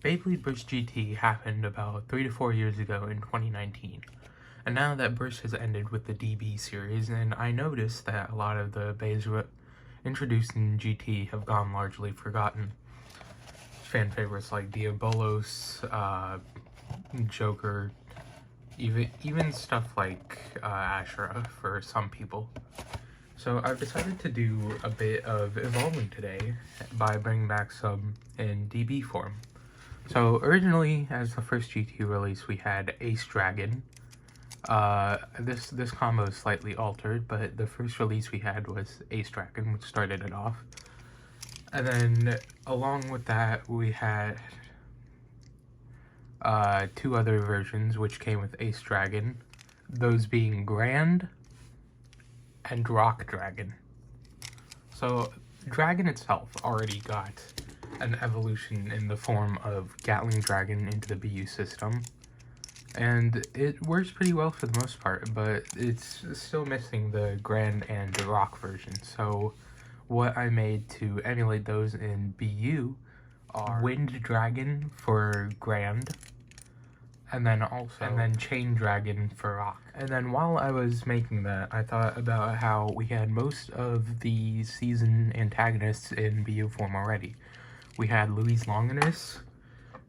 Beyblade Burst GT happened about 3 to 4 years ago in 2019, and now that Burst has ended with the DB series, and I noticed that a lot of the bays introduced in GT have gone largely forgotten. Fan favorites like Diabolos, Joker, even stuff like Ashura for some people. So I've decided to do a bit of evolving today by bringing back some in DB form. So originally, as the first GT release, we had Ace Dragon. This combo is slightly altered, but the first release we had was Ace Dragon, which started it off. And then along with that, we had two other versions which came with Ace Dragon, those being Grand and Rock Dragon. So Dragon itself already got an evolution in the form of Gatling Dragon into the BU system, and it works pretty well for the most part, but it's still missing the Grand and Rock version. So what I made to emulate those in BU are Wind Dragon for Grand, and then Chain Dragon for Rock. And then while I was making that, I thought about how we had most of the season antagonists in BU form already. We had Louise Longinus,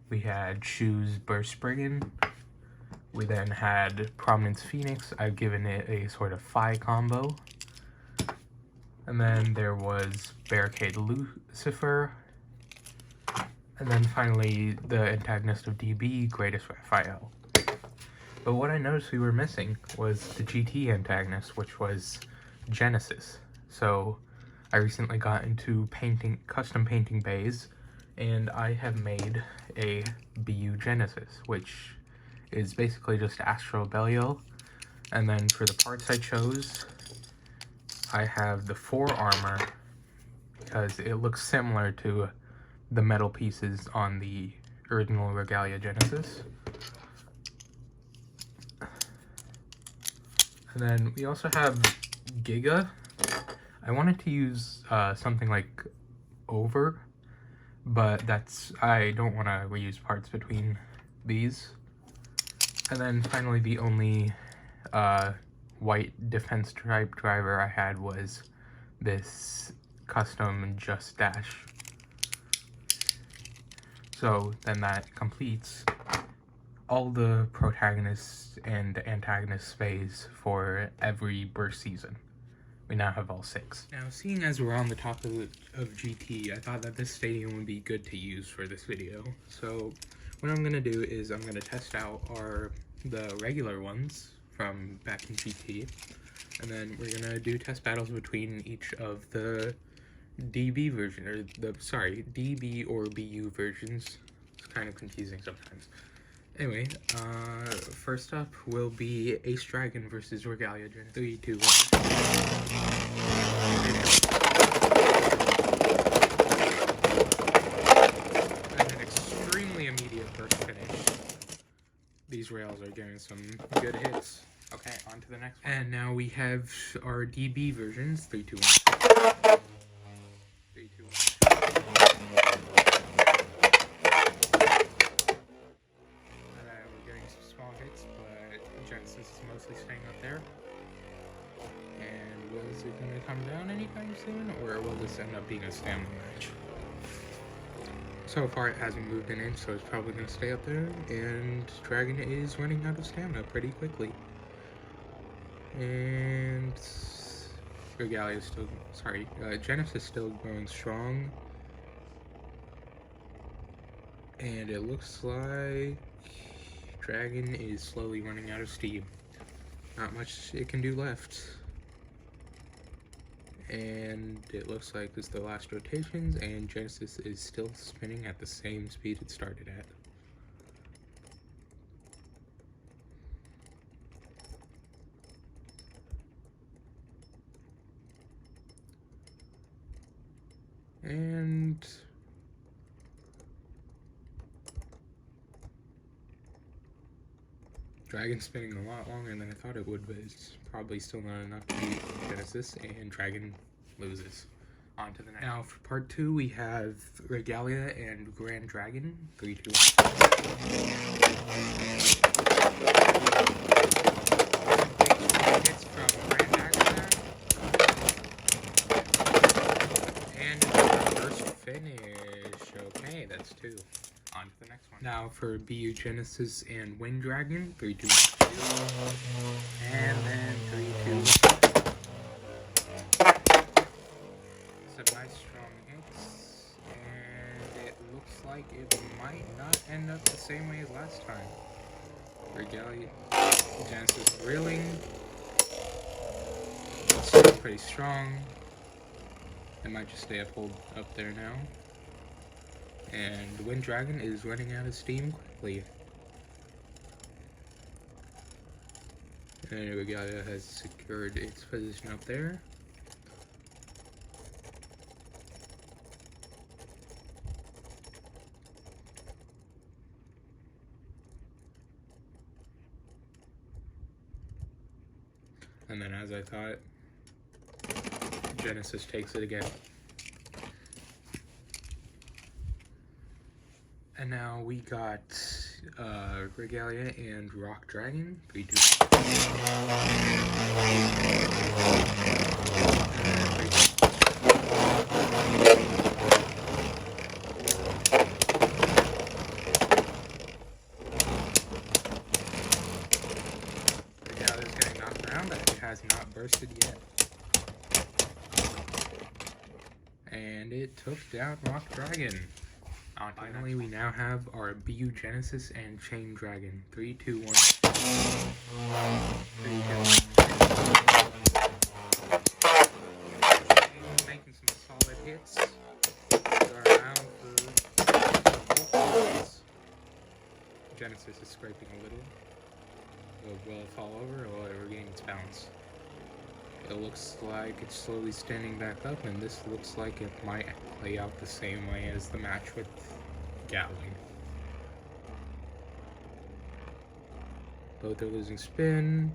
we had Shu's Burst Brigand, we then had Prominence Phoenix. I've given it a sort of Phi combo. And then there was Barricade Lucifer. And then finally, the antagonist of DB, Greatest Raphael. But what I noticed we were missing was the GT antagonist, which was Genesis. So I recently got into custom painting bays, and I have made a BU Genesis, which is basically just Astro Belial. And then for the parts I chose, I have the 4 armor, because it looks similar to the metal pieces on the original Regalia Genesis. And then we also have Giga. I wanted to use something like Over, but I don't want to reuse parts between these. And then finally, the only white defense type driver I had was this custom Just Dash. So then that completes all the protagonists and antagonists phase for every Burst season. We now have all 6. Now, seeing as we're on the topic of GT, I thought that this stadium would be good to use for this video. So what I'm going to do is I'm going to test out the regular ones from back in GT, and then we're going to do test battles between each of the DB version, or DB or BU versions. It's kind of confusing sometimes. Anyway, first up will be Ace Dragon versus Regalia Gen. 3, 2, 1. And an extremely immediate burst finish. These rails are getting some good hits. Okay, on to the next one. And now we have our DB versions. 3, 2, 1. 3, 2, 1. Genesis is mostly staying up there. And is it going to come down anytime soon, or will this end up being a stamina match? So far it hasn't moved an inch, so it's probably going to stay up there, and Dragon is running out of stamina pretty quickly. And Regalia is still, Genesis is still going strong. And it looks like Dragon is slowly running out of steam. Not much it can do left. And it looks like this is the last rotations, and Genesis is still spinning at the same speed it started at. And Dragon's spinning a lot longer than I thought it would, but it's probably still not enough to beat Genesis, and Dragon loses. On to the next. Now for part 2, we have Regalia and Grand Dragon. 3, 2, 1. Hits from Grand Dragon. And first finish. Okay, that's 2. On to the next one. Now for BU Genesis and Wind Dragon. 3, 2, 1, 2. And then 3, 2, 1. Some nice strong hits, and it looks like it might not end up the same way as last time. Regalia, Genesis Reeling, still pretty strong. It might just stay up there now. And Wind Dragon is running out of steam quickly. And Regalia has secured its position up there. And then, as I thought, Genesis takes it again. And now we got Regalia and Rock Dragon. 3, 2. Regalia's getting knocked around, but it has not bursted yet. And it took down Rock Dragon. Finally, we now have our BU Genesis and Chain Dragon. 3, 2, 1. Making some solid hits. Around for Genesis is scraping a little. Will it fall over or will it regain its balance? It looks like it's slowly standing back up, and this looks like it might play out the same way as the match with Gatling. Both are losing spin.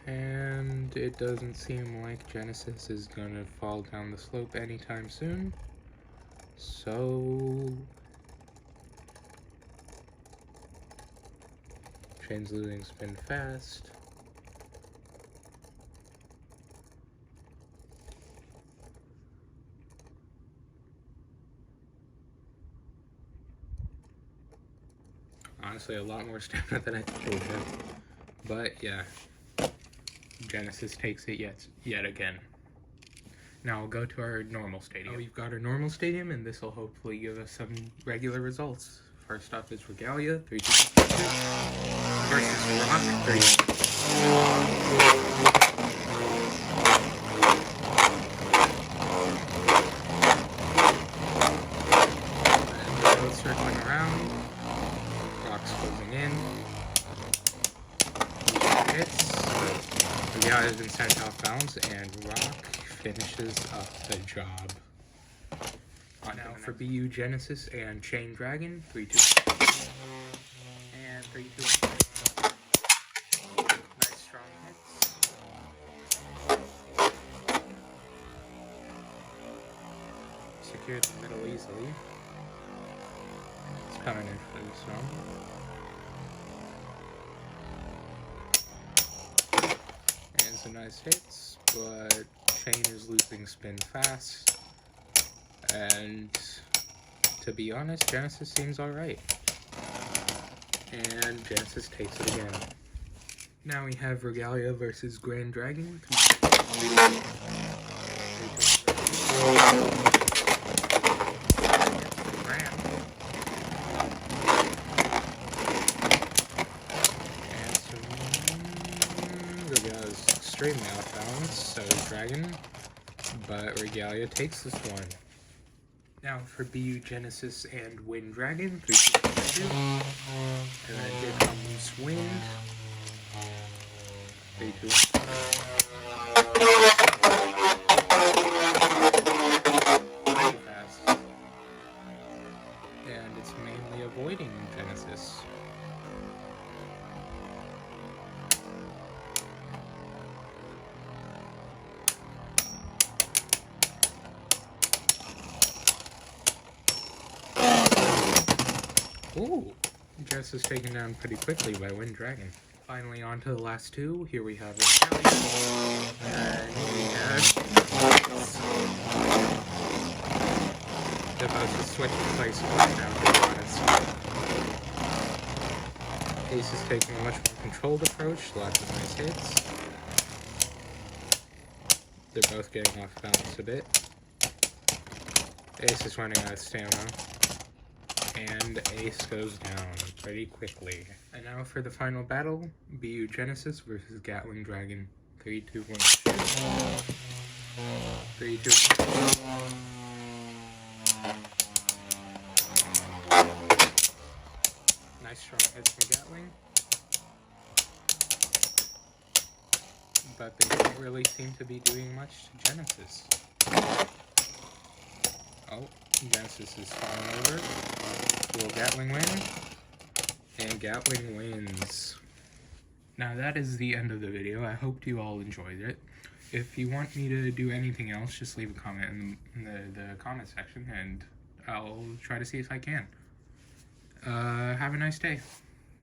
And it doesn't seem like Genesis is gonna fall down the slope anytime soon. So Chain's losing spin fast. Honestly, a lot more stamina than I thought it would have. But yeah, Genesis takes it yet again. Now we'll go to our normal stadium. We've got our normal stadium, and this will hopefully give us some regular results. First up is Regalia, 3, 2, 2, versus Rock, 3. And both circling around. Rock's closing in. Hits. Regalia has been sent off bounds, and Rock finishes up the job. Now for BU Genesis and Chain Dragon, 3, 2, and 3, 2. Nice strong hits. Secured the middle easily. It's coming in for this one. And some nice hits, but Chain is losing spin fast. And to be honest, Genesis seems alright. And Genesis takes it again. Now we have Regalia versus Grand Dragon. Regalia is extremely off balance, so is Dragon. But Regalia takes this one. Now for BU Genesis and Wind Dragon, 3, 2, 2. And then here comes Wind. 3, 2. Pretty fast. And it's mainly avoiding Genesis. Ooh, Jess is taken down pretty quickly by Wind Dragon. Finally, on to the last two. Here we have Antagonist, and we have the most switching places right now, to be honest. Ace is taking a much more controlled approach, lots of nice hits. They're both getting off balance a bit. Ace is running out of stamina, and Ace goes down pretty quickly. And now for the final battle, BU Genesis versus Gatling Dragon. 3, 2, 1, shoot. 3, 2, 1. Nice strong hits from Gatling. But they don't really seem to be doing much to Genesis. Oh, Genesis is falling over. Will Gatling win? And Gatling wins. Now that is the end of the video. I hope you all enjoyed it. If you want me to do anything else, just leave a comment in the comment section, and I'll try to see if I can. Have a nice day.